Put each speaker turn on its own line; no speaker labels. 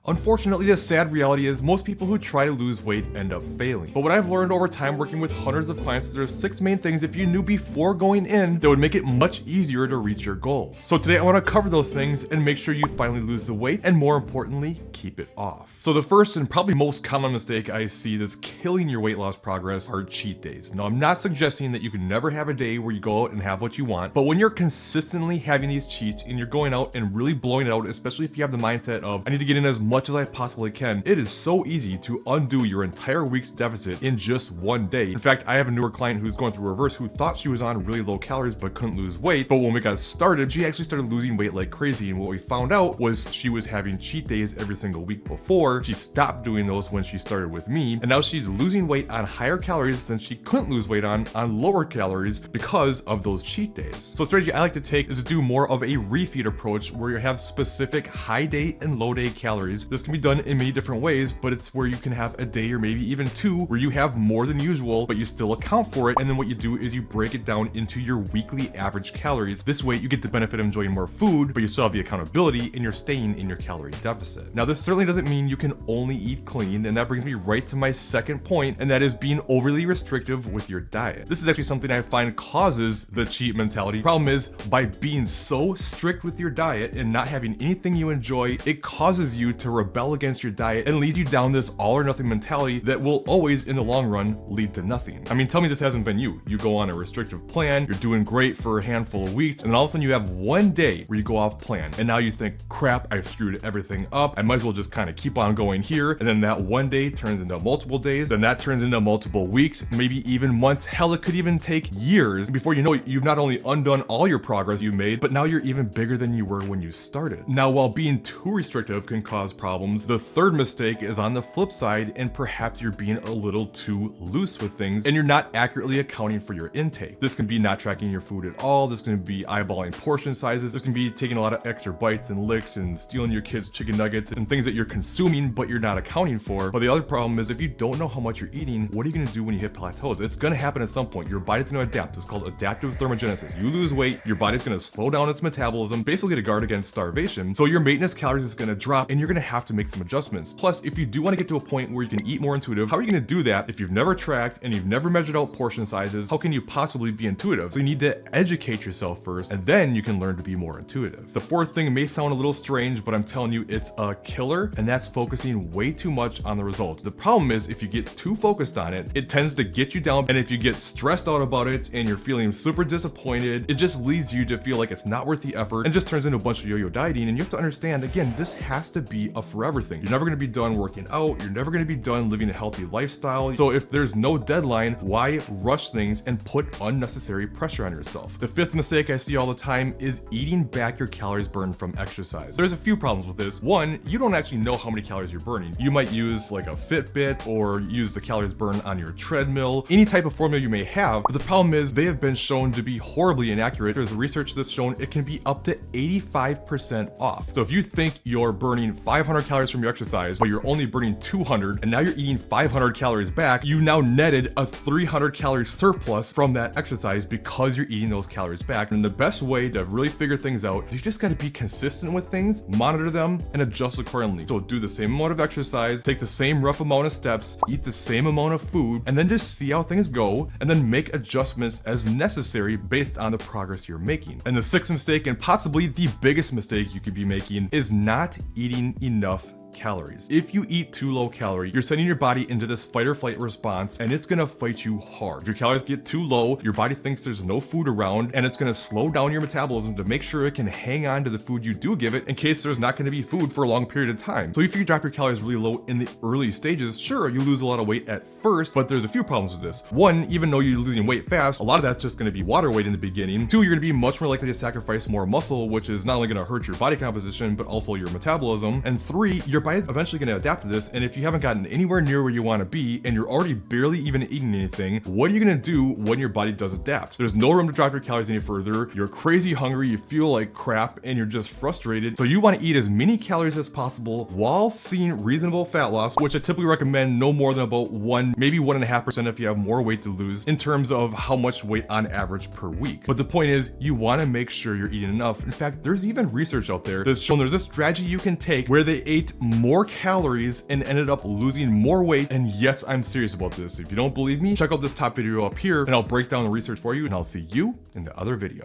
Unfortunately, the sad reality is most people who try to lose weight end up failing. But what I've learned over time working with hundreds of clients is there's 6 main things if you knew before going in that would make it much easier to reach your goals. So today I want to cover those things and make sure you finally lose the weight and, more importantly, keep it off. So the first and probably most common mistake I see that's killing your weight loss progress are cheat days. Now, I'm not suggesting that you can never have a day where you go out and have what you want, but when you're consistently having these cheats and you're going out and really blowing it out, especially if you have the mindset of I need to get in as much as I possibly can, it is so easy to undo your entire week's deficit in just one day. In fact, I have a newer client who's going through reverse who thought she was on really low calories but couldn't lose weight, but when we got started, she actually started losing weight like crazy, and what we found out was she was having cheat days every single week before. She stopped doing those when she started with me, and now she's losing weight on higher calories than she couldn't lose weight on lower calories because of those cheat days. So a strategy I like to take is to do more of a refeed approach where you have specific high day and low day calories. This can be done in many different ways, but it's where you can have a day or maybe even 2 where you have more than usual, but you still account for it, and then what you do is you break it down into your weekly average calories. This way you get the benefit of enjoying more food, but you still have the accountability and you're staying in your calorie deficit. Now, this certainly doesn't mean you can only eat clean, and that brings me right to my second point, and that is being overly restrictive with your diet. This is actually something I find causes the cheat mentality. Problem is, by being so strict with your diet and not having anything you enjoy, it causes you to rebel against your diet and leads you down this all or nothing mentality that will always, in the long run, lead to nothing. I mean, tell me this hasn't been you. You go on a restrictive plan, you're doing great for a handful of weeks, and then all of a sudden you have one day where you go off plan, and now you think, crap, I've screwed everything up. I might as well just kind of keep on going here, and then that one day turns into multiple days, then that turns into multiple weeks, maybe even months. Hell, it could even take years before you know it, you've not only undone all your progress you made, but now you're even bigger than you were when you started. Now, while being too restrictive can cause problems, the third mistake is on the flip side, and perhaps you're being a little too loose with things and you're not accurately accounting for your intake. This can be not tracking your food at all. This can be eyeballing portion sizes. This can be taking a lot of extra bites and licks and stealing your kids' chicken nuggets and things that you're consuming but you're not accounting for. But the other problem is if you don't know how much you're eating, what are you going to do when you hit plateaus? It's going to happen at some point. Your body's going to adapt. It's called adaptive thermogenesis. You lose weight, your body's going to slow down its metabolism, basically to guard against starvation. So your maintenance calories is going to drop and you're going to have to make some adjustments. Plus, if you do want to get to a point where you can eat more intuitive, how are you going to do that if you've never tracked and you've never measured out portion sizes? How can you possibly be intuitive? So you need to educate yourself first, and then you can learn to be more intuitive. The fourth thing may sound a little strange, but I'm telling you, it's a killer, and that's focusing way too much on the results. The problem is if you get too focused on it, it tends to get you down, and if you get stressed out about it and you're feeling super disappointed, it just leads you to feel like it's not worth the effort and just turns into a bunch of yo-yo dieting. And you have to understand, again, this has to be a forever thing. You're never going to be done working out. You're never going to be done living a healthy lifestyle. So if there's no deadline, why rush things and put unnecessary pressure on yourself? The fifth mistake I see all the time is eating back your calories burned from exercise. There's a few problems with this. One, you don't actually know how many calories you're burning. You might use like a Fitbit or use the calories burned on your treadmill, any type of formula you may have. But the problem is they have been shown to be horribly inaccurate. There's research that's shown it can be up to 85% off. So if you think you're burning 500 calories from your exercise, but you're only burning 200, and now you're eating 500 calories back, you now netted a 300 calorie surplus from that exercise because you're eating those calories back. And the best way to really figure things out is you just got to be consistent with things, monitor them, and adjust accordingly. So do the same amount of exercise, take the same rough amount of steps, eat the same amount of food, and then just see how things go, and then make adjustments as necessary based on the progress you're making. And the sixth mistake, and possibly the biggest mistake you could be making, is not eating enough calories. If you eat too low calorie, you're sending your body into this fight or flight response, and it's gonna fight you hard. If your calories get too low, your body thinks there's no food around, and it's gonna slow down your metabolism to make sure it can hang on to the food you do give it in case there's not gonna be food for a long period of time. So if you drop your calories really low in the early stages, sure, you lose a lot of weight at first, but there's a few problems with this. One, even though you're losing weight fast, a lot of that's just gonna be water weight in the beginning. Two, you're gonna be much more likely to sacrifice more muscle, which is not only gonna hurt your body composition, but also your metabolism. And three, your body's eventually going to adapt to this, and if you haven't gotten anywhere near where you want to be and you're already barely even eating anything, what are you going to do when your body does adapt? There's no room to drop your calories any further. You're crazy hungry, you feel like crap, and you're just frustrated. So you want to eat as many calories as possible while seeing reasonable fat loss, which I typically recommend no more than about 1, maybe 1.5% if you have more weight to lose in terms of how much weight on average per week. But the point is, you want to make sure you're eating enough. In fact, there's even research out there that's shown there's a strategy you can take where they ate more calories and ended up losing more weight. And yes, I'm serious about this. If you don't believe me, check out this top video up here and I'll break down the research for you, and I'll see you in the other video.